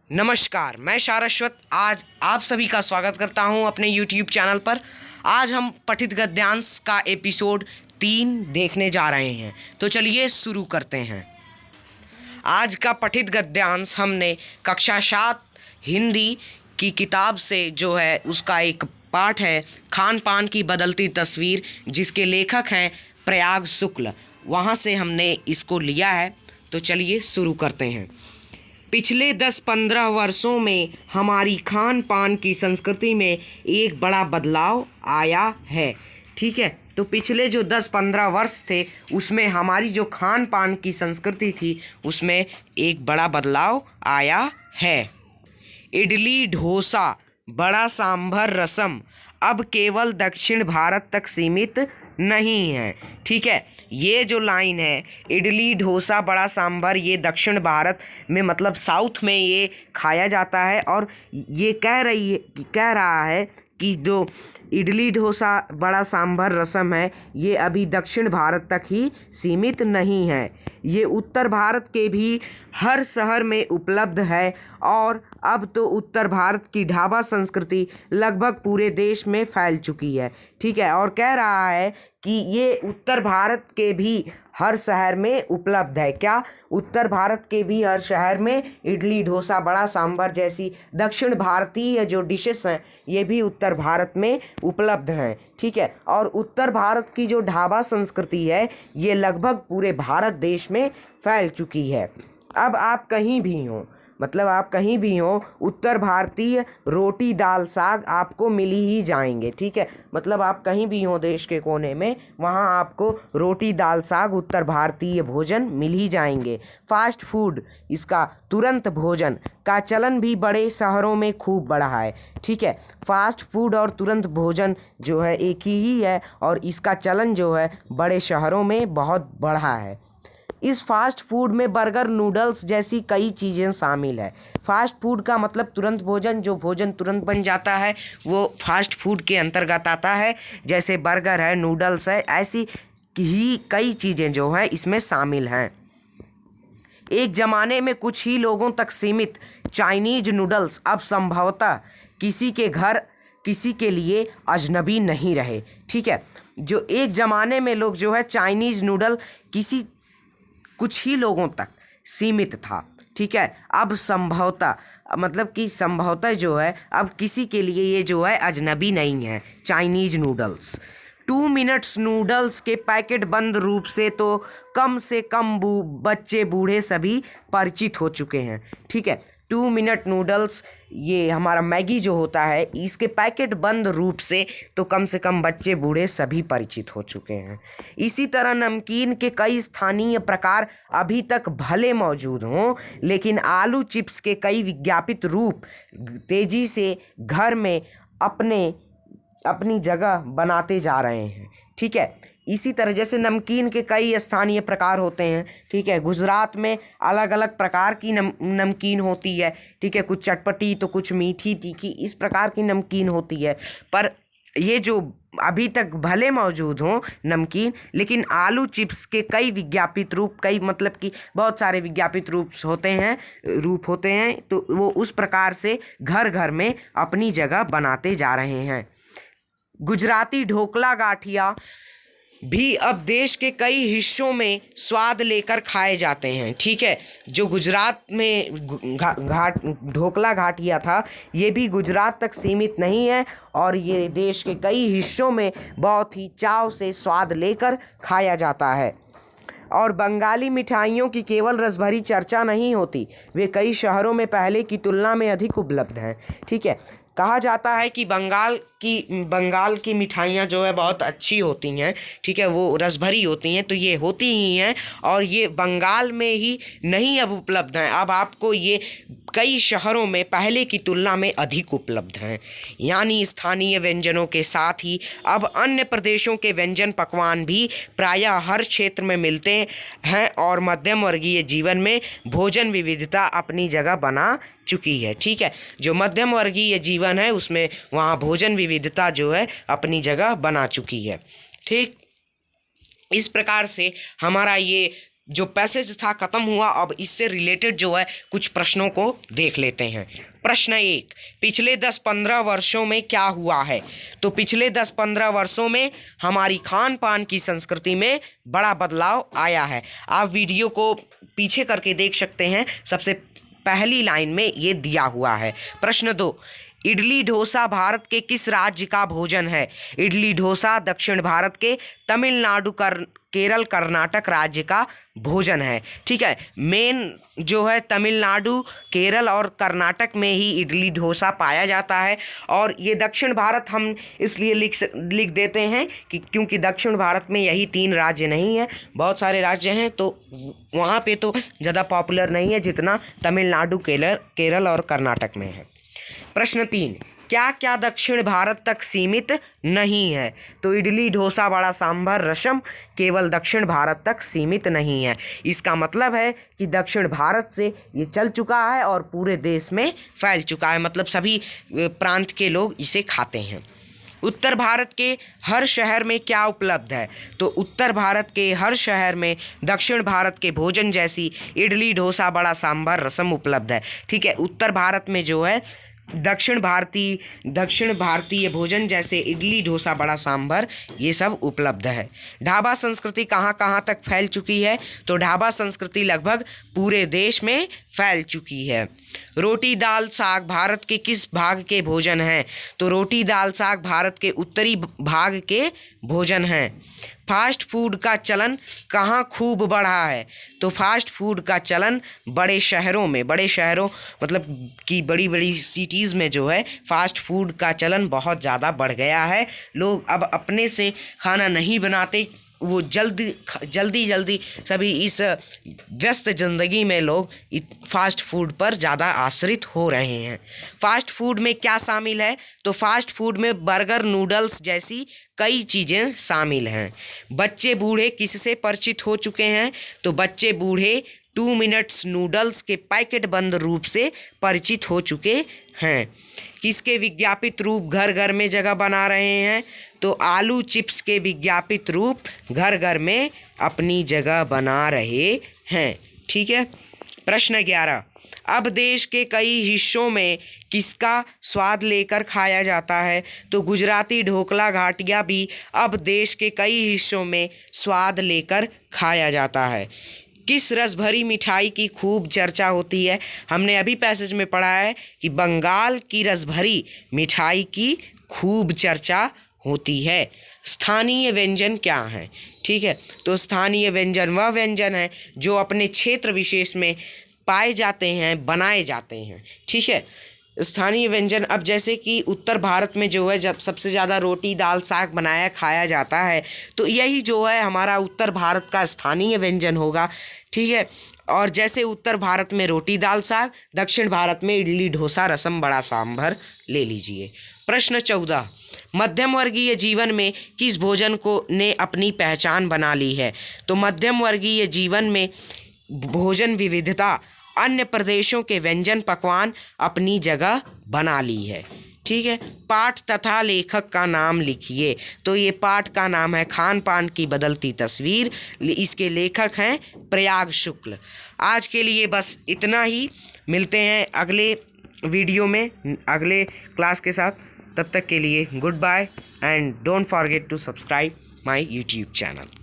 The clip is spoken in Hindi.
नमस्कार, मैं सारस्वत आज आप सभी का स्वागत करता हूं अपने YouTube चैनल पर। आज हम पठित गद्यांश का एपिसोड 3 देखने जा रहे हैं, तो चलिए शुरू करते हैं। आज का पठित गद्यांश हमने कक्षा 7 हिंदी की किताब से जो है उसका एक पाठ है खान पान की बदलती तस्वीर, जिसके लेखक हैं प्रयाग शुक्ल। वहाँ से हमने इसको लिया है, तो चलिए शुरू करते हैं। पिछले 10-15 वर्षों में हमारी खान पान की संस्कृति में एक बड़ा बदलाव आया है। ठीक है, तो पिछले जो 10-15 वर्ष थे उसमें हमारी जो खान पान की संस्कृति थी उसमें एक बड़ा बदलाव आया है। इडली, डोसा, बड़ा सांभर, रसम अब केवल दक्षिण भारत तक सीमित नहीं है। ठीक है, ये जो लाइन है इडली, डोसा, बड़ा सांभर, ये दक्षिण भारत में मतलब साउथ में ये खाया जाता है। और ये कह रहा है कि जो इडली, डोसा, बड़ा सांभर, रसम है ये अभी दक्षिण भारत तक ही सीमित नहीं है, ये उत्तर भारत के भी हर शहर में उपलब्ध है। और अब तो उत्तर भारत की ढाबा संस्कृति लगभग पूरे देश में फैल चुकी है। ठीक है, और कह रहा है कि ये उत्तर भारत के भी हर शहर में उपलब्ध है। क्या? उत्तर भारत के भी हर शहर में इडली, डोसा, बड़ा सांभर जैसी दक्षिण भारतीय जो डिशेस हैं ये भी उत्तर भारत में उपलब्ध हैं। ठीक है, और उत्तर भारत की जो ढाबा संस्कृति है ये लगभग पूरे भारत देश में फैल चुकी है। अब आप कहीं भी हो, मतलब आप कहीं भी हो, उत्तर भारतीय रोटी, दाल, साग आपको मिल ही जाएंगे। ठीक है, मतलब आप कहीं भी हो देश के कोने में, वहाँ आपको रोटी, दाल, साग, उत्तर भारतीय भोजन मिल ही जाएंगे। फास्ट फूड, इसका तुरंत भोजन का चलन भी बड़े शहरों में खूब बढ़ा है। ठीक है, फास्ट फूड और तुरंत भोजन जो है एक ही है और इसका चलन जो है बड़े शहरों में बहुत बढ़ा है। इस फास्ट फूड में बर्गर, नूडल्स जैसी कई चीज़ें शामिल है। फास्ट फूड का मतलब तुरंत भोजन, जो भोजन तुरंत बन जाता है वो फास्ट फूड के अंतर्गत आता है। जैसे बर्गर है, नूडल्स है, ऐसी ही कई चीज़ें जो हैं इसमें शामिल हैं। एक ज़माने में कुछ ही लोगों तक सीमित चाइनीज नूडल्स अब संभवतः किसी के घर किसी के लिए अजनबी नहीं रहे। ठीक है, जो एक ज़माने में लोग जो है चाइनीज़ नूडल कुछ ही लोगों तक सीमित था। ठीक है, अब संभवतः मतलब कि संभवतः जो है अब किसी के लिए ये जो है अजनबी नहीं है चाइनीज नूडल्स। 2 मिनट्स नूडल्स के पैकेट बंद रूप से तो कम से कम बच्चे बूढ़े सभी परिचित हो चुके हैं। ठीक है, 2 मिनट नूडल्स, ये हमारा मैगी जो होता है, इसके पैकेट बंद रूप से तो कम से कम बच्चे बूढ़े सभी परिचित हो चुके हैं। इसी तरह नमकीन के कई स्थानीय प्रकार अभी तक भले मौजूद हों, लेकिन आलू चिप्स के कई विज्ञापित रूप तेज़ी से घर में अपनी जगह बनाते जा रहे हैं। ठीक है, इसी तरह जैसे नमकीन के कई स्थानीय प्रकार होते हैं। ठीक है, गुजरात में अलग अलग प्रकार की नमकीन होती है। ठीक है, कुछ चटपटी तो कुछ मीठी, तीखी, इस प्रकार की नमकीन होती है। पर ये जो अभी तक भले मौजूद हों नमकीन, लेकिन आलू चिप्स के कई विज्ञापित रूप, कई मतलब कि बहुत सारे विज्ञापित रूप होते हैं, तो वो उस प्रकार से घर घर में अपनी जगह बनाते जा रहे हैं। गुजराती ढोकला, गाठिया भी अब देश के कई हिस्सों में स्वाद लेकर खाए जाते हैं। ठीक है, जो गुजरात में ढोकला, घाटिया था ये भी गुजरात तक सीमित नहीं है और ये देश के कई हिस्सों में बहुत ही चाव से स्वाद लेकर खाया जाता है। और बंगाली मिठाइयों की केवल रसभरी चर्चा नहीं होती, वे कई शहरों में पहले की तुलना में अधिक उपलब्ध हैं। ठीक है, कहा जाता है कि बंगाल की मिठाइयाँ जो है बहुत अच्छी होती हैं। ठीक है, वो रसभरी होती हैं, तो ये होती ही हैं और ये बंगाल में ही नहीं अब उपलब्ध हैं, अब आपको ये कई शहरों में पहले की तुलना में अधिक उपलब्ध हैं। यानी स्थानीय व्यंजनों के साथ ही अब अन्य प्रदेशों के व्यंजन पकवान भी प्रायः हर क्षेत्र में मिलते हैं और मध्यम वर्गीय जीवन में भोजन विविधता अपनी जगह बना चुकी है। ठीक है, जो मध्यम वर्गीय जीवन है उसमें वहाँ भोजन विविधता जो है अपनी जगह बना चुकी है। ठीक, इस प्रकार से हमारा ये जो पैसेज था ख़त्म हुआ। अब इससे रिलेटेड जो है कुछ प्रश्नों को देख लेते हैं। प्रश्न 1, पिछले 10-15 वर्षों में क्या हुआ है? तो पिछले 10-15 वर्षों में हमारी खान पान की संस्कृति में बड़ा बदलाव आया है। आप वीडियो को पीछे करके देख सकते हैं, सबसे पहली लाइन में ये दिया हुआ है। प्रश्न 2, इडली डोसा भारत के किस राज्य का भोजन है? इडली डोसा दक्षिण भारत के तमिलनाडु केरल कर्नाटक राज्य का भोजन है। ठीक है, मेन जो है तमिलनाडु, केरल और कर्नाटक में ही इडली डोसा पाया जाता है। और ये दक्षिण भारत हम इसलिए लिख देते हैं कि क्योंकि दक्षिण भारत में यही 3 राज्य नहीं है, बहुत सारे राज्य हैं, तो वहाँ पे तो ज़्यादा पॉपुलर नहीं है जितना तमिलनाडु, केरल और कर्नाटक में है। प्रश्न 3, क्या क्या दक्षिण भारत तक सीमित नहीं है? तो इडली डोसा वड़ा सांभर रसम केवल दक्षिण भारत तक सीमित नहीं है। इसका मतलब है कि दक्षिण भारत से ये चल चुका है और पूरे देश में फैल चुका है, मतलब सभी प्रांत के लोग इसे खाते हैं। उत्तर भारत के हर शहर में क्या उपलब्ध है? तो उत्तर भारत के हर शहर में दक्षिण भारत के भोजन जैसी इडली डोसा वड़ा सांभर रसम उपलब्ध है। ठीक है, उत्तर भारत में जो है दक्षिण भारतीय भोजन जैसे इडली डोसा वड़ा सांभर ये सब उपलब्ध है। ढाबा संस्कृति कहाँ कहाँ तक फैल चुकी है? तो ढाबा संस्कृति लगभग पूरे देश में फैल चुकी है। रोटी दाल साग भारत के किस भाग के भोजन हैं? तो रोटी दाल साग भारत के उत्तरी भाग के भोजन हैं। फास्ट फूड का चलन कहाँ खूब बढ़ा है? तो फास्ट फूड का चलन बड़े शहरों मतलब कि बड़ी बड़ी सिटीज़ में जो है फास्ट फूड का चलन बहुत ज़्यादा बढ़ गया है। लोग अब अपने से खाना नहीं बनाते, वो जल्दी सभी इस व्यस्त ज़िंदगी में लोग फास्ट फूड पर ज़्यादा आश्रित हो रहे हैं। फास्ट फूड में क्या शामिल है? तो फास्ट फूड में बर्गर, नूडल्स जैसी कई चीज़ें शामिल हैं। बच्चे बूढ़े किससे परिचित हो चुके हैं? तो बच्चे बूढ़े 2 मिनट्स नूडल्स के पैकेट बंद रूप से परिचित हो चुके हैं। किसके विज्ञापित रूप घर घर में जगह बना रहे हैं? तो आलू चिप्स के विज्ञापित रूप घर घर में अपनी जगह बना रहे हैं। ठीक है। प्रश्न 11, अब देश के कई हिस्सों में किसका स्वाद लेकर खाया जाता है? तो गुजराती ढोकला घाटिया भी अब देश के कई हिस्सों में स्वाद लेकर खाया जाता है। किस रसभरी मिठाई की खूब चर्चा होती है? हमने अभी पैसेज में पढ़ा है कि बंगाल की रसभरी मिठाई की खूब चर्चा होती है। स्थानीय व्यंजन क्या है? ठीक है, तो स्थानीय व्यंजन वह व्यंजन है जो अपने क्षेत्र विशेष में पाए जाते हैं, बनाए जाते हैं। ठीक है, स्थानीय व्यंजन अब जैसे कि उत्तर भारत में जो है जब सबसे ज़्यादा रोटी दाल साग बनाया खाया जाता है, तो यही जो है हमारा उत्तर भारत का स्थानीय व्यंजन होगा। ठीक है, और जैसे उत्तर भारत में रोटी दाल साग, दक्षिण भारत में इडली डोसा रसम बड़ा सांभर ले लीजिए। प्रश्न 14, मध्यम वर्गीय जीवन में किस भोजन को ने अपनी पहचान बना ली है? तो मध्यम वर्गीय जीवन में भोजन विविधता अन्य प्रदेशों के व्यंजन पकवान अपनी जगह बना ली है। ठीक है, पाठ तथा लेखक का नाम लिखिए। तो ये पाठ का नाम है खान पान की बदलती तस्वीर, इसके लेखक हैं प्रयाग शुक्ल। आज के लिए बस इतना ही, मिलते हैं अगले वीडियो में अगले क्लास के साथ। तब तक के लिए good bye and don't forget to subscribe my YouTube channel.